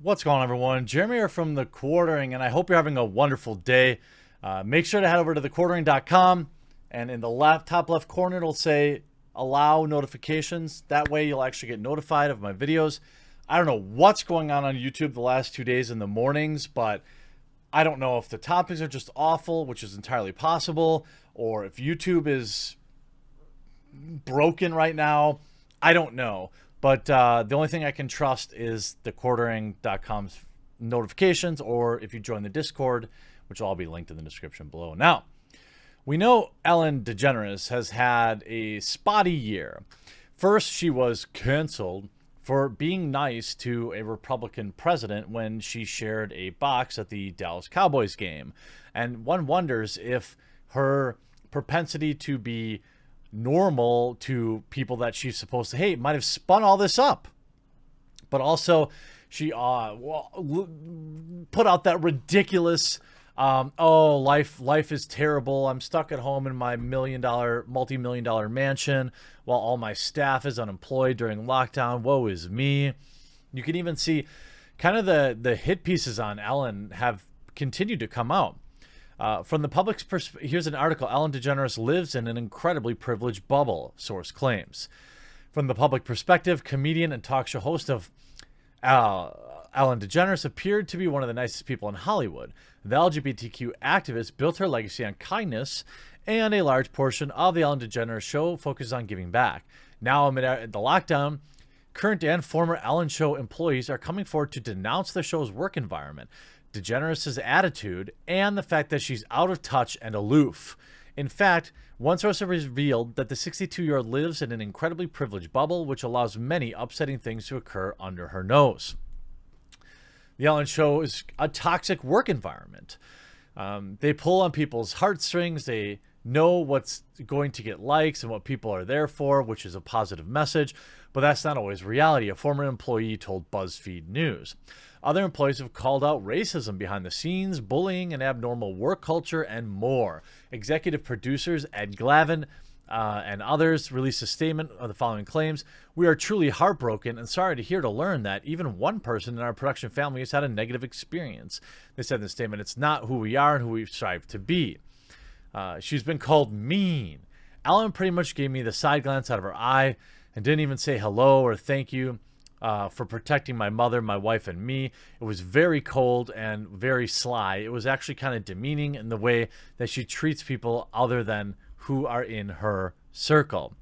What's going on, everyone? Jeremy here from The Quartering, and I hope you're having a wonderful day. Make sure to head over to thequartering.com, and in the top left corner, it'll say allow notifications. That way you'll actually get notified of my videos. I don't know what's going on YouTube the last 2 days in the mornings, but I don't know if the topics are just awful, which is entirely possible, or if YouTube is broken right now. I don't know. But the only thing I can trust is thequartering.com's notifications, or if you join the Discord, which will all be linked in the description below. Now, we know Ellen DeGeneres has had a spotty year. First, she was canceled for being nice to a Republican president when she shared a box at the Dallas Cowboys game. And one wonders if her propensity to be normal to people that she's supposed to hate might have spun all this up. But also, she put out that ridiculous oh, life is terrible, I'm stuck at home in my multi-million dollar mansion while all my staff is unemployed during lockdown, woe is me. You can even see kind of the hit pieces on Ellen have continued to come out. From the public's perspective, here's an article. Ellen DeGeneres lives in an incredibly privileged bubble, source claims. From the public perspective, comedian and talk show host of Ellen DeGeneres appeared to be one of the nicest people in Hollywood. The LGBTQ activist built her legacy on kindness, and a large portion of the Ellen DeGeneres show focuses on giving back. Now, amid the lockdown, current and former Ellen Show employees are coming forward to denounce the show's work environment, DeGeneres' attitude, and the fact that she's out of touch and aloof. In fact, one source revealed that the 62-year-old lives in an incredibly privileged bubble, which allows many upsetting things to occur under her nose. The Ellen Show is a toxic work environment. They pull on people's heartstrings. They know what's going to get likes and what people are there for, which is a positive message, but that's not always reality, a former employee told BuzzFeed News. Other employees have called out racism behind the scenes, bullying, and abnormal work culture, and more. Executive producers Ed Glavin and others released a statement of the following claims. We are truly heartbroken and sorry to learn that even one person in our production family has had a negative experience. They said in the statement, it's not who we are and who we strive to be. She's been called mean. Ellen pretty much gave me the side glance out of her eye and didn't even say hello or thank you for protecting my mother, my wife, and me. It was very cold and very sly. It was actually kind of demeaning in the way that she treats people other than who are in her circle.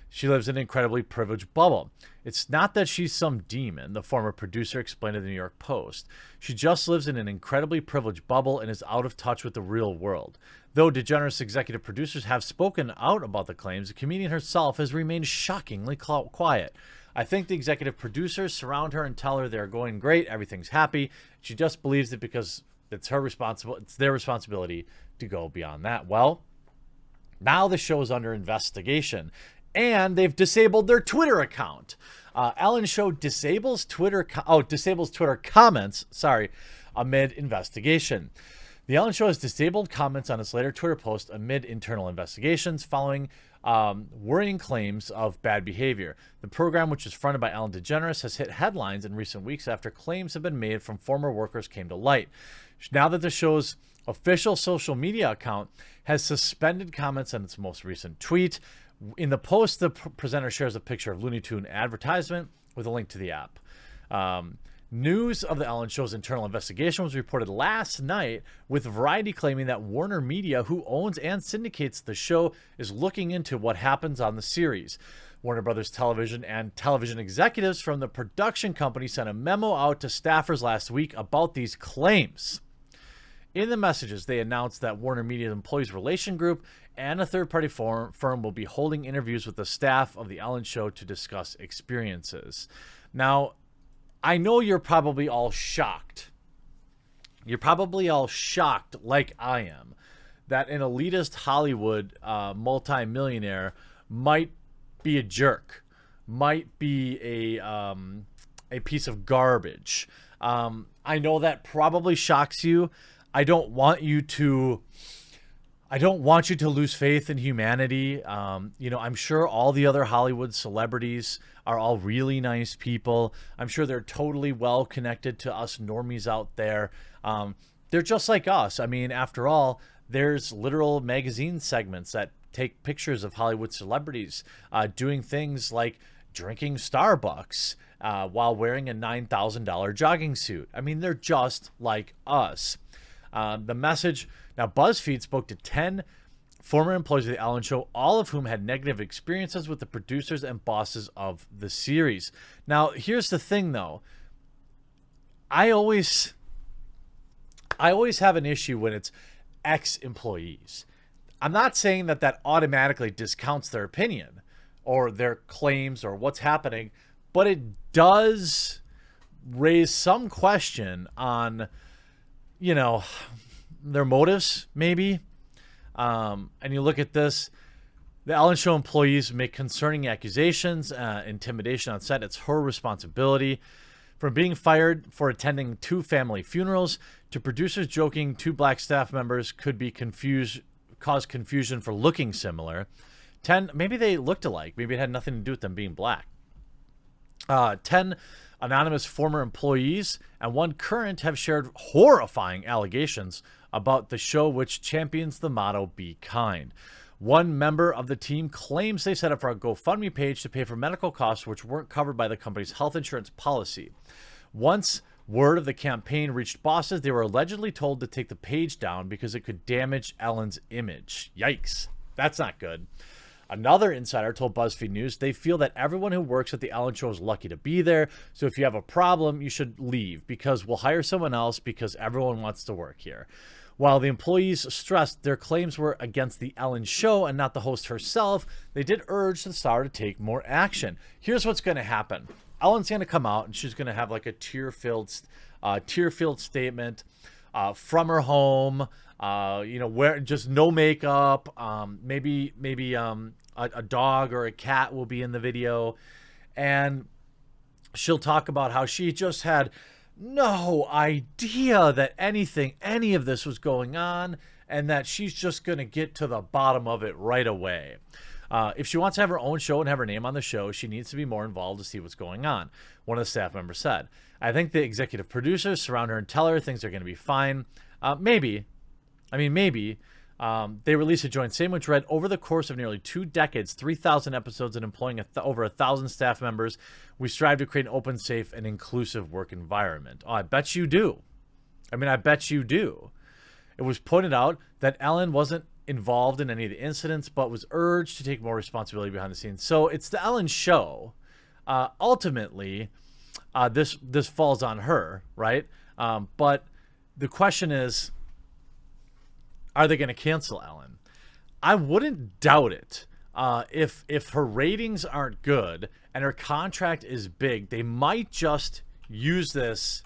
She lives in an incredibly privileged bubble. It's not that she's some demon, the former producer explained to the New York Post. She just lives in an incredibly privileged bubble and is out of touch with the real world. Though DeGeneres executive producers have spoken out about the claims, the comedian herself has remained shockingly quiet. I think the executive producers surround her and tell her they're going great, everything's happy. She just believes it because it's their responsibility to go beyond that. Well, now the show is under investigation, and they've disabled their Twitter account. Ellen Show disables Twitter comments, amid investigation. The Ellen Show has disabled comments on its later Twitter post amid internal investigations following worrying claims of bad behavior. The program, which is fronted by Ellen DeGeneres, has hit headlines in recent weeks after claims have been made from former workers came to light. Now that the show's official social media account has suspended comments on its most recent tweet. In the post, the presenter shares a picture of Looney Tune advertisement with a link to the app. News of the Ellen Show's internal investigation was reported last night, with Variety claiming that Warner Media, who owns and syndicates the show, is looking into what happens on the series. Warner Brothers Television and television executives from the production company sent a memo out to staffers last week about these claims. In the messages, they announced that Warner Media Employees Relation Group and a third-party firm will be holding interviews with the staff of The Ellen Show to discuss experiences. Now, I know you're probably all shocked. You're probably all shocked, like I am, that an elitist Hollywood multimillionaire might be a jerk, might be a piece of garbage. I know that probably shocks you. I don't want you to I don't want you to lose faith in humanity. You know, I'm sure all the other Hollywood celebrities are all really nice people. I'm sure they're totally well connected to us normies out there. They're just like us. I mean, after all, there's literal magazine segments that take pictures of Hollywood celebrities doing things like drinking Starbucks while wearing a $9,000 jogging suit. I mean, they're just like us. The message, now BuzzFeed spoke to 10 former employees of the Ellen Show, all of whom had negative experiences with the producers and bosses of the series. Now, here's the thing, though. I always have an issue when it's ex-employees. I'm not saying that that automatically discounts their opinion or their claims or what's happening, but it does raise some question on, you know, their motives, maybe. And you look at this, the Ellen Show employees make concerning accusations, intimidation on set. It's her responsibility. From being fired for attending 2 family funerals to producers joking 2 black staff members could be cause confusion for looking similar. 10, maybe they looked alike. Maybe it had nothing to do with them being black. 10 anonymous former employees and 1 current have shared horrifying allegations about the show, which champions the motto, "Be kind." 1 member of the team claims they set up for a GoFundMe page to pay for medical costs which weren't covered by the company's health insurance policy. Once word of the campaign reached bosses, they were allegedly told to take the page down because it could damage Ellen's image. Yikes. That's not good. Another insider told BuzzFeed News they feel that everyone who works at the Ellen Show is lucky to be there, so if you have a problem, you should leave because we'll hire someone else because everyone wants to work here. While the employees stressed their claims were against the Ellen Show and not the host herself, they did urge the star to take more action. Here's what's going to happen. Ellen's going to come out and she's going to have like a tear-filled statement from her home. You know, where just no makeup. Maybe a dog or a cat will be in the video, and she'll talk about how she just had no idea that any of this was going on, and that she's just going to get to the bottom of it right away. If she wants to have her own show and have her name on the show, she needs to be more involved to see what's going on, one of the staff members said. I think the executive producers surround her and tell her things are going to be fine. Maybe. They released a joint statement which read, over the course of nearly 2 decades, 3,000 episodes, and employing over 1,000 staff members, we strive to create an open, safe, and inclusive work environment. Oh, I bet you do. I bet you do. It was pointed out that Ellen wasn't involved in any of the incidents, but was urged to take more responsibility behind the scenes. So it's the Ellen Show. Ultimately, this falls on her, right? But the question is, are they going to cancel Ellen? I wouldn't doubt it. If her ratings aren't good and her contract is big, they might just use this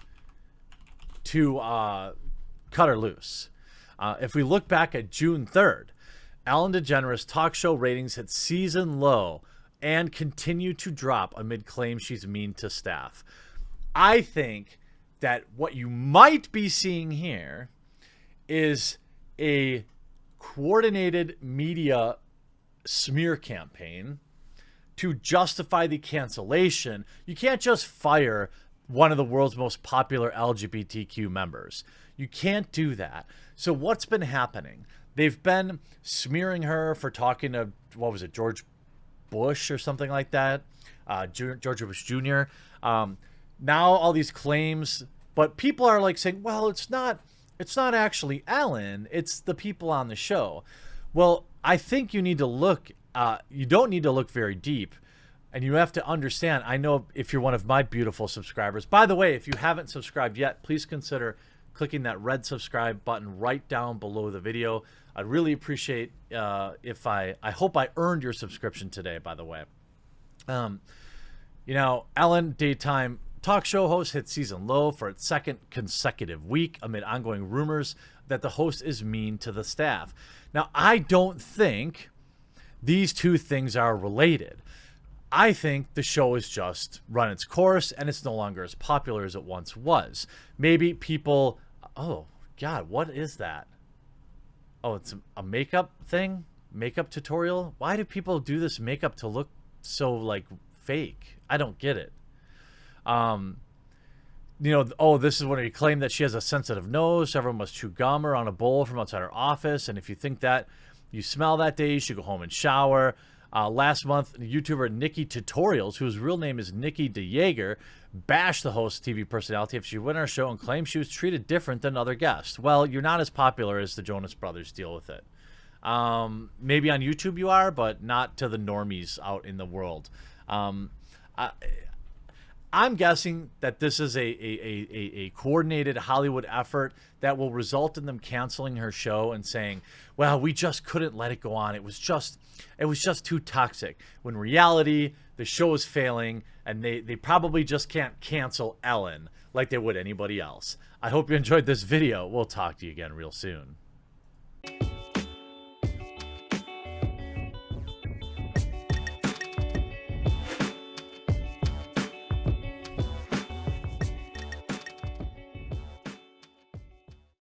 to cut her loose. If we look back at June 3rd, Ellen DeGeneres talk show ratings hit season low and continue to drop amid claims she's mean to staff. I think that what you might be seeing here is a coordinated media smear campaign to justify the cancellation. You can't just fire one of the world's most popular LGBTQ members. You can't do that. So what's been happening? They've been smearing her for talking to, what was it, George Bush or something like that? George Bush Jr. Now all these claims, but people are like saying, well, it's not actually Ellen, it's the people on the show. Well, I think you need to look, you don't need to look very deep, and you have to understand. I know if you're one of my beautiful subscribers, by the way, if you haven't subscribed yet, please consider clicking that red subscribe button right down below the video. I'd really appreciate if I hope I earned your subscription today, by the way. You know, Ellen, daytime talk show host, hit season low for its 2nd consecutive week amid ongoing rumors that the host is mean to the staff. Now, I don't think these two things are related. I think the show has just run its course and it's no longer as popular as it once was. Maybe people, oh God, what is that? Oh, it's a makeup thing? Makeup tutorial? Why do people do this makeup to look so, like, fake? I don't get it. Um, oh, this is when he claimed that she has a sensitive nose, so everyone must chew gum around a bowl from outside her office, and if you think that you smell that day, you should go home and shower. Last month, YouTuber Nikki Tutorials, whose real name is Nikki DeJager, bashed the host TV personality if she went on her show and claimed she was treated different than other guests. Well, you're not as popular as the Jonas Brothers. Deal with it. Maybe on YouTube you are, but not to the normies out in the world. I'm guessing that this is a coordinated Hollywood effort that will result in them canceling her show and saying, well, we just couldn't let it go on. It was just too toxic. When in reality, the show is failing, and they probably just can't cancel Ellen like they would anybody else. I hope you enjoyed this video. We'll talk to you again real soon.